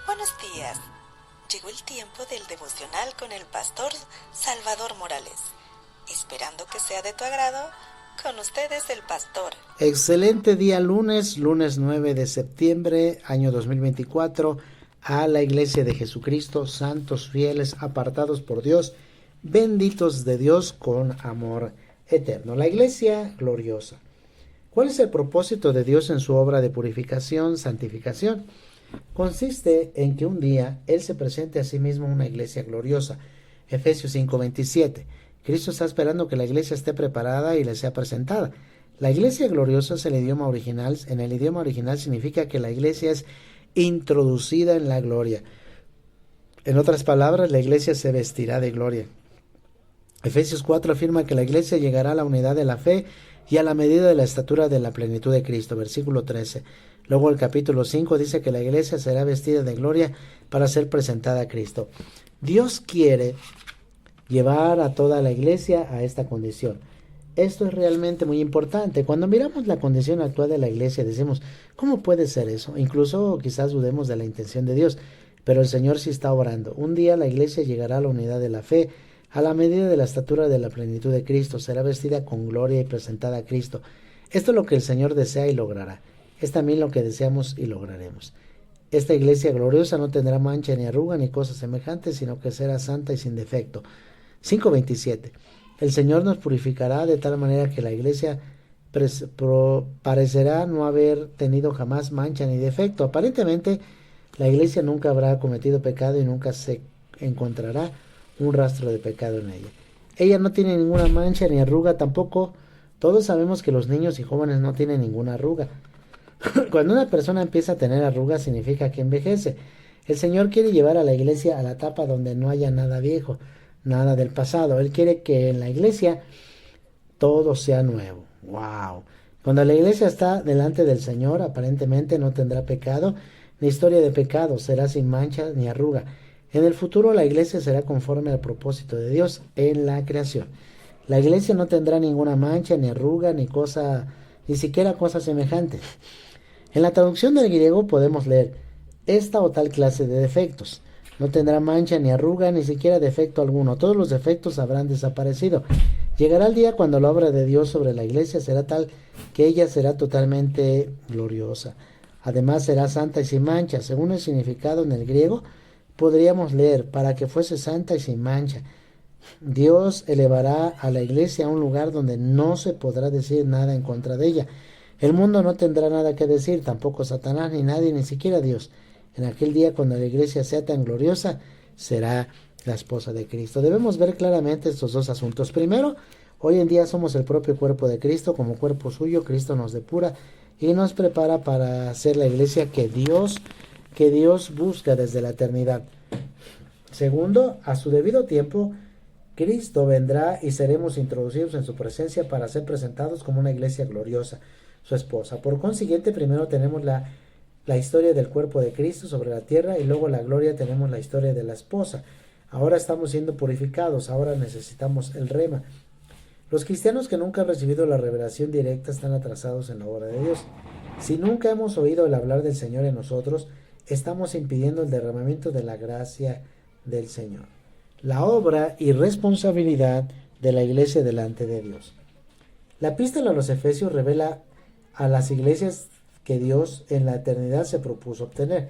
Buenos días. Llegó el tiempo del devocional con el pastor Salvador Morales. Esperando que sea de tu agrado, con ustedes el pastor. Excelente día lunes 9 de septiembre, año 2024, a la Iglesia de Jesucristo, santos fieles, apartados por Dios, benditos de Dios con amor eterno. La Iglesia gloriosa. ¿Cuál es el propósito de Dios en su obra de purificación, santificación? Consiste en que un día Él se presente a sí mismo una iglesia gloriosa. Efesios 5:27. Cristo está esperando que la iglesia esté preparada y le sea presentada. La iglesia gloriosa es el idioma original. En el idioma original significa que la iglesia es introducida en la gloria. En otras palabras, la iglesia se vestirá de gloria. Efesios 4 afirma que la iglesia llegará a la unidad de la fe y a la medida de la estatura de la plenitud de Cristo. Versículo 13. Luego el capítulo 5 dice que la iglesia será vestida de gloria para ser presentada a Cristo. Dios quiere llevar a toda la iglesia a esta condición. Esto es realmente muy importante. Cuando miramos la condición actual de la iglesia decimos, ¿cómo puede ser eso? Incluso quizás dudemos de la intención de Dios, pero el Señor sí está obrando. Un día la iglesia llegará a la unidad de la fe, a la medida de la estatura de la plenitud de Cristo, será vestida con gloria y presentada a Cristo. Esto es lo que el Señor desea y logrará. Es también lo que deseamos y lograremos. Esta iglesia gloriosa no tendrá mancha ni arruga ni cosas semejantes, sino que será santa y sin defecto. 5:27. El Señor nos purificará de tal manera que la iglesia parecerá no haber tenido jamás mancha ni defecto. Aparentemente, la iglesia nunca habrá cometido pecado y nunca se encontrará un rastro de pecado en ella. Ella no tiene ninguna mancha ni arruga tampoco. Todos sabemos que los niños y jóvenes no tienen ninguna arruga. Cuando una persona empieza a tener arrugas significa que envejece. El Señor quiere llevar a la iglesia a la etapa donde no haya nada viejo, nada del pasado. Él quiere que en la iglesia todo sea nuevo. ¡Wow! Cuando la iglesia está delante del Señor, aparentemente no tendrá pecado, ni historia de pecado, será sin mancha ni arruga. En el futuro la iglesia será conforme al propósito de Dios en la creación. La iglesia no tendrá ninguna mancha, ni arruga, ni siquiera cosa semejante. En la traducción del griego podemos leer esta o tal clase de defectos. No tendrá mancha ni arruga, ni siquiera defecto alguno. Todos los defectos habrán desaparecido. Llegará el día cuando la obra de Dios sobre la iglesia será tal que ella será totalmente gloriosa. Además será santa y sin mancha. Según el significado en el griego, podríamos leer para que fuese santa y sin mancha. Dios elevará a la iglesia a un lugar donde no se podrá decir nada en contra de ella. El mundo no tendrá nada que decir, tampoco Satanás, ni nadie, ni siquiera Dios. En aquel día, cuando la iglesia sea tan gloriosa, será la esposa de Cristo. Debemos ver claramente estos dos asuntos. Primero, hoy en día somos el propio cuerpo de Cristo. Como cuerpo suyo, Cristo nos depura y nos prepara para ser la iglesia que Dios busca desde la eternidad. Segundo, a su debido tiempo, Cristo vendrá y seremos introducidos en su presencia para ser presentados como una iglesia gloriosa, su esposa. Por consiguiente, primero tenemos la historia del cuerpo de Cristo sobre la tierra y luego la gloria tenemos la historia de la esposa. Ahora estamos siendo purificados, ahora necesitamos el rema. Los cristianos que nunca han recibido la revelación directa están atrasados en la obra de Dios. Si nunca hemos oído el hablar del Señor en nosotros, estamos impidiendo el derramamiento de la gracia del Señor. La obra y responsabilidad de la iglesia delante de Dios. La epístola a los Efesios revela a las iglesias que Dios en la eternidad se propuso obtener.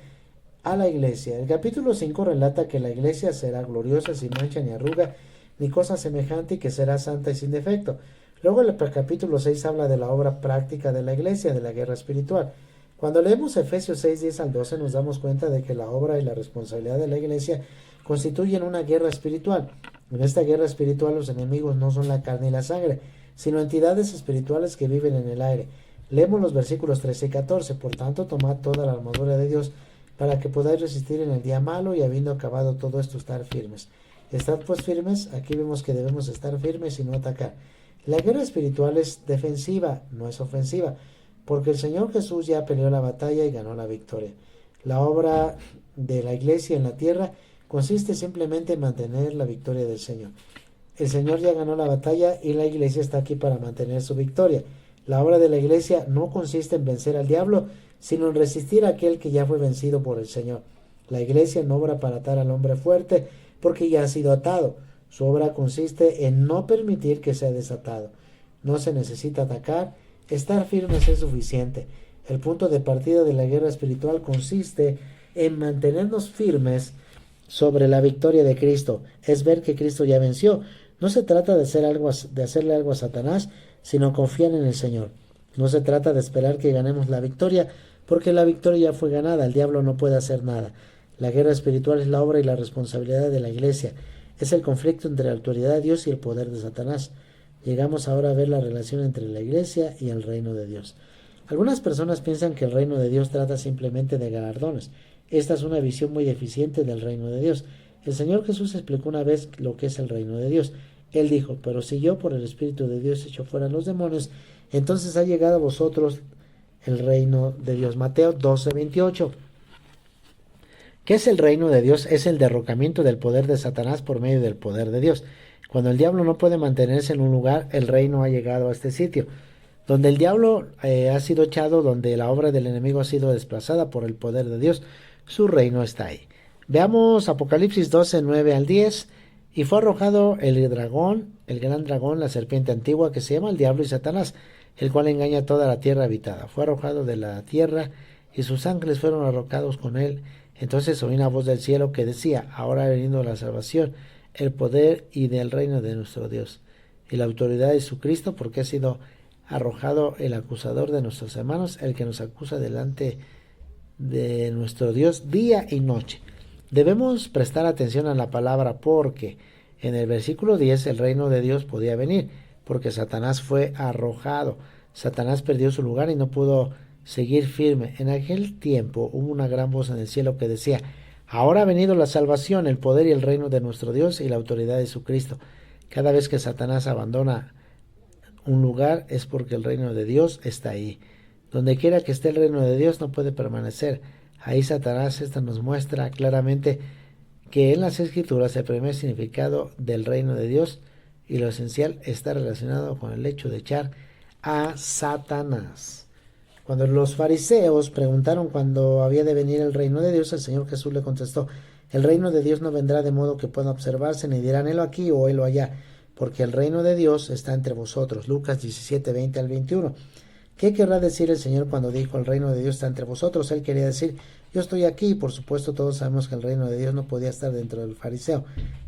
A la iglesia. El capítulo 5 relata que la iglesia será gloriosa, sin mancha ni arruga, ni cosa semejante, y que será santa y sin defecto. Luego el capítulo 6 habla de la obra práctica de la iglesia, de la guerra espiritual. Cuando leemos Efesios 6, 10 al 12 nos damos cuenta de que la obra y la responsabilidad de la iglesia constituyen una guerra espiritual. En esta guerra espiritual los enemigos no son la carne y la sangre, sino entidades espirituales que viven en el aire. Leemos los versículos 13 y 14. Por tanto, tomad toda la armadura de Dios para que podáis resistir en el día malo y habiendo acabado todo esto, estar firmes. Estad pues firmes. Aquí vemos que debemos estar firmes y no atacar. La guerra espiritual es defensiva, no es ofensiva, porque el Señor Jesús ya peleó la batalla y ganó la victoria. La obra de la iglesia en la tierra consiste simplemente en mantener la victoria del Señor. El Señor ya ganó la batalla y la iglesia está aquí para mantener su victoria. La obra de la iglesia no consiste en vencer al diablo, sino en resistir a aquel que ya fue vencido por el Señor. La iglesia no obra para atar al hombre fuerte porque ya ha sido atado. Su obra consiste en no permitir que sea desatado. No se necesita atacar, estar firmes es suficiente. El punto de partida de la guerra espiritual consiste en mantenernos firmes sobre la victoria de Cristo, es ver que Cristo ya venció. No se trata de hacerle algo a Satanás, sino confiar en el Señor. No se trata de esperar que ganemos la victoria, porque la victoria ya fue ganada, el diablo no puede hacer nada. La guerra espiritual es la obra y la responsabilidad de la iglesia. Es el conflicto entre la autoridad de Dios y el poder de Satanás. Llegamos ahora a ver la relación entre la iglesia y el reino de Dios. Algunas personas piensan que el reino de Dios trata simplemente de galardones. Esta es una visión muy deficiente del reino de Dios. El Señor Jesús explicó una vez lo que es el reino de Dios. Él dijo: pero si yo por el Espíritu de Dios echo fuera los demonios, entonces ha llegado a vosotros el reino de Dios. Mateo 12:28. ¿Qué es el reino de Dios? Es el derrocamiento del poder de Satanás por medio del poder de Dios. Cuando el diablo no puede mantenerse en un lugar, el reino ha llegado a este sitio. Donde el diablo ha sido echado, donde la obra del enemigo ha sido desplazada por el poder de Dios, su reino está ahí. Veamos Apocalipsis 12:9-10. Y fue arrojado el dragón, el gran dragón, la serpiente antigua, que se llama el diablo y Satanás, el cual engaña a toda la tierra habitada. Fue arrojado de la tierra, y sus ángeles fueron arrojados con él. Entonces oí una voz del cielo que decía: ahora ha venido la salvación, el poder y del reino de nuestro Dios, y la autoridad de su Cristo, porque ha sido arrojado el acusador de nuestros hermanos, el que nos acusa delante de nuestro Dios día y noche. Debemos prestar atención a la palabra porque en el versículo 10 el reino de Dios podía venir, porque Satanás fue arrojado. Satanás perdió su lugar y no pudo seguir firme. En aquel tiempo hubo una gran voz en el cielo que decía: ahora ha venido la salvación, el poder y el reino de nuestro Dios y la autoridad de su Cristo. Cada vez que Satanás abandona un lugar es porque el reino de Dios está ahí. Donde quiera que esté el reino de Dios no puede permanecer. Ahí Satanás nos muestra claramente que en las Escrituras el primer significado del reino de Dios y lo esencial está relacionado con el hecho de echar a Satanás. Cuando los fariseos preguntaron cuándo había de venir el reino de Dios, el Señor Jesús le contestó: el reino de Dios no vendrá de modo que pueda observarse, ni dirán helo aquí o helo allá, porque el reino de Dios está entre vosotros. Lucas 17:20-21. ¿Qué querrá decir el Señor cuando dijo el reino de Dios está entre vosotros? Él quería decir: yo estoy aquí. Por supuesto, todos sabemos que el reino de Dios no podía estar dentro del fariseo.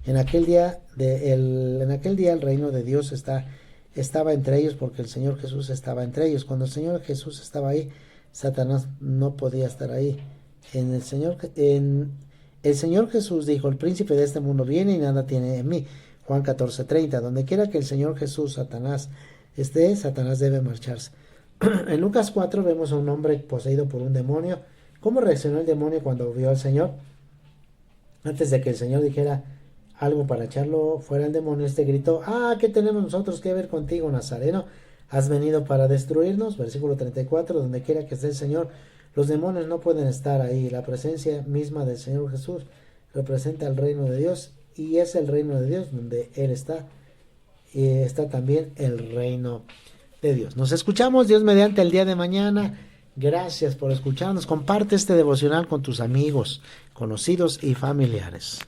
En aquel día el reino de Dios estaba entre ellos, porque el Señor Jesús estaba entre ellos. Cuando el Señor Jesús estaba ahí, Satanás no podía estar ahí. El Señor Jesús dijo: el príncipe de este mundo viene y nada tiene en mí. Juan 14:30. Donde quiera que el Señor Jesús, Satanás esté, Satanás debe marcharse. En Lucas 4 vemos a un hombre poseído por un demonio. ¿Cómo reaccionó el demonio cuando vio al Señor? Antes de que el Señor dijera algo para echarlo fuera el demonio, gritó: ¿qué tenemos nosotros que ver contigo, Nazareno? ¿Has venido para destruirnos? Versículo 34. Donde quiera que esté el Señor, los demonios no pueden estar ahí. La presencia misma del Señor Jesús representa el reino de Dios, y es el reino de Dios donde Él está. Y está también el reino de Dios. Nos escuchamos, Dios mediante, el día de mañana. Gracias por escucharnos. Comparte este devocional con tus amigos, conocidos y familiares.